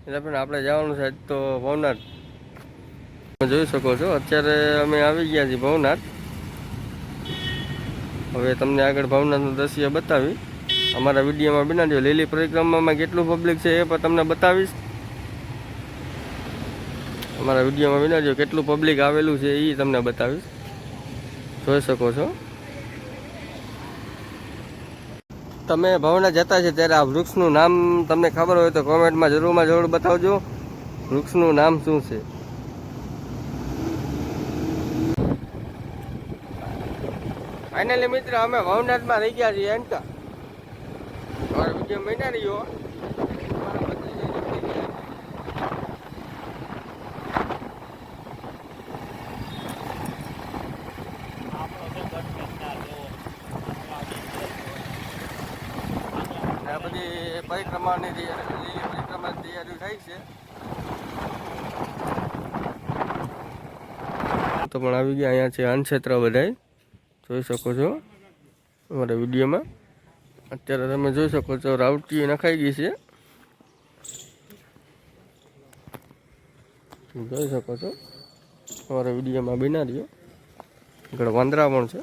એટલે પણ આપણે જવાનું છે તો ભવનાથ તમે જોઈ શકો છો. અત્યારે અમે આવી ગયા છીએ ભવનાથ. હવે તમને આગળ ભવનાથનું દ્રશ્ય બતાવી અમારા વિડીયોમાં બનાવ્યો. લીલી પરિક્રમામાં કેટલું પબ્લિક છે એ પણ તમને બતાવીશ. અમારા વિડીયોમાં બનાવ્યો કેટલું પબ્લિક આવેલું છે એ તમને બતાવીશ. જોઈ શકો છો. તમે ભવનાથ જતા છે ત્યારે આ વૃક્ષનું નામ તમને ખબર હોય તો કોમેન્ટમાં જરૂર બતાવજો. વૃક્ષનું નામ શું છે? ફાઇનલી મિત્ર અમે ભવનાથમાં રહી ગયા છીએ. એન્ટર અમારો વિડીયો મહિના રહ્યો. આ બધી પરિક્રમાની લીલી પરિક્રમાની તૈયારી થાય છે. તો પણ આવી ગયા. અહીંયા છે અન્નક્ષેત્ર બધાય જોઈ શકો છો અમારા વિડીયોમાં. અત્યારે તમે જોઈ શકો છો રાવટી નખાઈ ગઈ છે. જોઈ શકો છો અમારા વિડીયોમાં બનાવ્યો. આગળ વાંદરા પણ છે.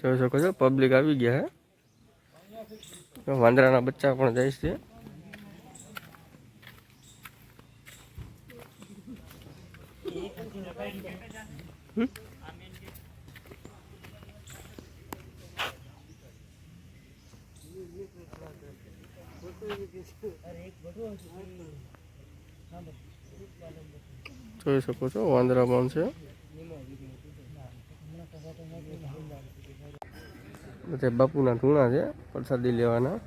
જોઈ શકો છો પબ્લિક આવી ગયા હે. વાંદરાના બચ્ચા પણ જાય છે. જોઈ શકો છો વાંદરા પણ છે. બધા બાપુના ધૂણા છે પ્રસાદી લેવાના.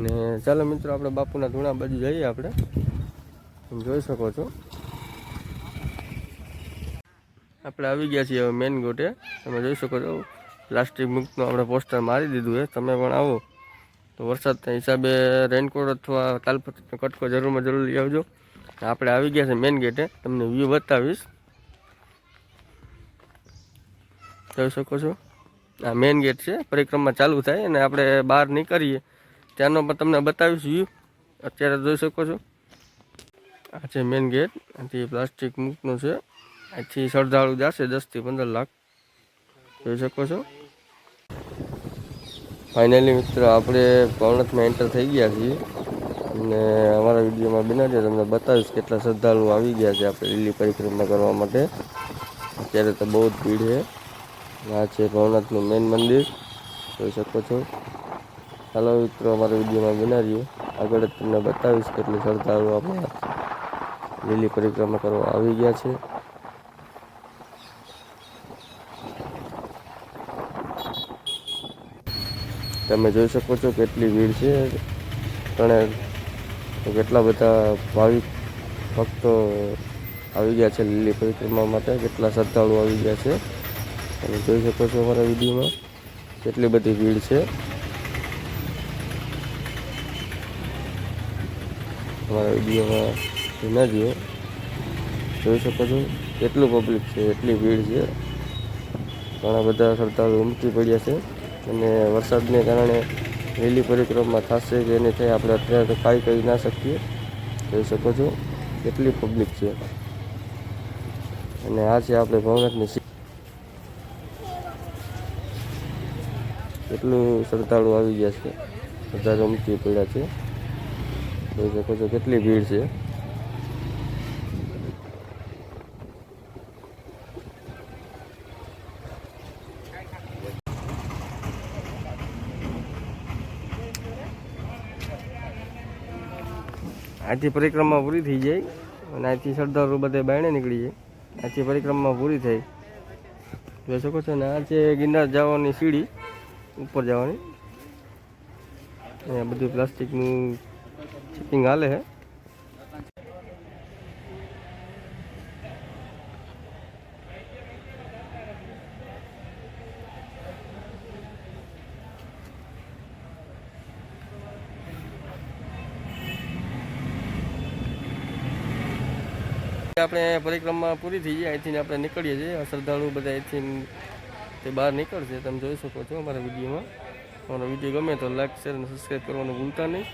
ને ચાલો મિત્રો આપણે બાપુના ધૂણા બાજુ જઈએ. આપણે જોઈ શકો છો આપણે આવી ગયા છીએ હવે મેન ગોટે. તમે જોઈ શકો છો પ્લાસ્ટિક મુક્તનું આપણે પોસ્ટર મારી દીધું છે. તમે પણ આવો તો વરસાદના હિસાબે રેનકોટ અથવા તાલપત્રીનો કટકો જરૂર લઈ આવજો. આપણે આવી ગયા છે મેન ગેટે. તમને વ્યૂ બતાવીશ. જોઈ શકો છો આ મેન ગેટ છે. પરિક્રમા ચાલુ થાય અને આપણે બહાર નીકળીએ ત્યાંનો પણ તમને બતાવીશ વ્યૂ. અત્યારે જોઈ શકો છો આ છે મેન ગેટ. આથી પ્લાસ્ટિક મુક્તનું છે. અહીંથી શ્રદ્ધાળુ જશે 10 થી 15 લાખ. જોઈ શકો છો. ફાઇનલી મિત્રો આપણે ભવનાથમાં એન્ટર થઈ ગયા છીએ અને અમારા વિડીયોમાં બનાવીએ તમને બતાવીશ કેટલા શ્રદ્ધાળુ આવી ગયા છે આપણે લીલી પરિક્રમા કરવા માટે. અત્યારે તો બહુ જ ભીડ છે. આ છે ભવનાથનું મેન મંદિર જોઈ શકો છો. ચાલો મિત્રો અમારા વિડીયોમાં બનાવીએ. આગળ જ તમને બતાવીશ કેટલી શ્રદ્ધાળુ આપણે લીલી પરિક્રમા કરવા આવી ગયા છે. તમે જોઈ શકો છો કેટલી ભીડ છે. કેટલા બધા ભાવિક ભક્તો આવી ગયા છે લીલી પરિક્રમા માટે. કેટલા શ્રદ્ધાળુ આવી ગયા છે તમે જોઈ શકો છો અમારા વિડીયોમાં કેટલી બધી ભીડ છે. અમારા વિડીયોમાં વિનાજીઓ જોઈ શકો છો કેટલું પબ્લિક છે, એટલી ભીડ છે. ઘણા બધા શ્રદ્ધાળુ ઉમટી પડ્યા છે અને વરસાદને કારણે લીલી પરિક્રમા થશે કે નહીં થાય આપણે અત્યારે તો કાંઈ કહી ના શકીએ. જોઈ શકો છો કેટલી પબ્લિક છે. અને આ છે આપણે ભવનાથની કેટલું શ્રદ્ધાળુ આવી ગયા છે. બધા ઉમટી પડ્યા છે. જોઈ શકો છો કેટલી ભીડ છે. આથી પરિક્રમા પૂરી થઈ જાય અને આથી શ્રદ્ધાળુ બધે બાયણે નીકળી જાય. આથી પરિક્રમા પૂરી થઈ જોઈ શકો છો. ને આ છે ગિરનાર જવાની સીડી ઉપર જવાની. અહીંયા બધું પ્લાસ્ટિકનું ચેકિંગ હાલે છે. આપણે પરિક્રમા પૂરી થઈ જાય અહીંથી આપણે નીકળીએ છીએ. શ્રદ્ધાળુ બધા અહીંથી તે બહાર નીકળશે. તમે જોઈ શકો છો અમારા વિડીયોમાં. અમારો વિડીયો ગમે તો લાઈક શેર અને સબસ્ક્રાઈબ કરવાનું ભૂલતા નહીં.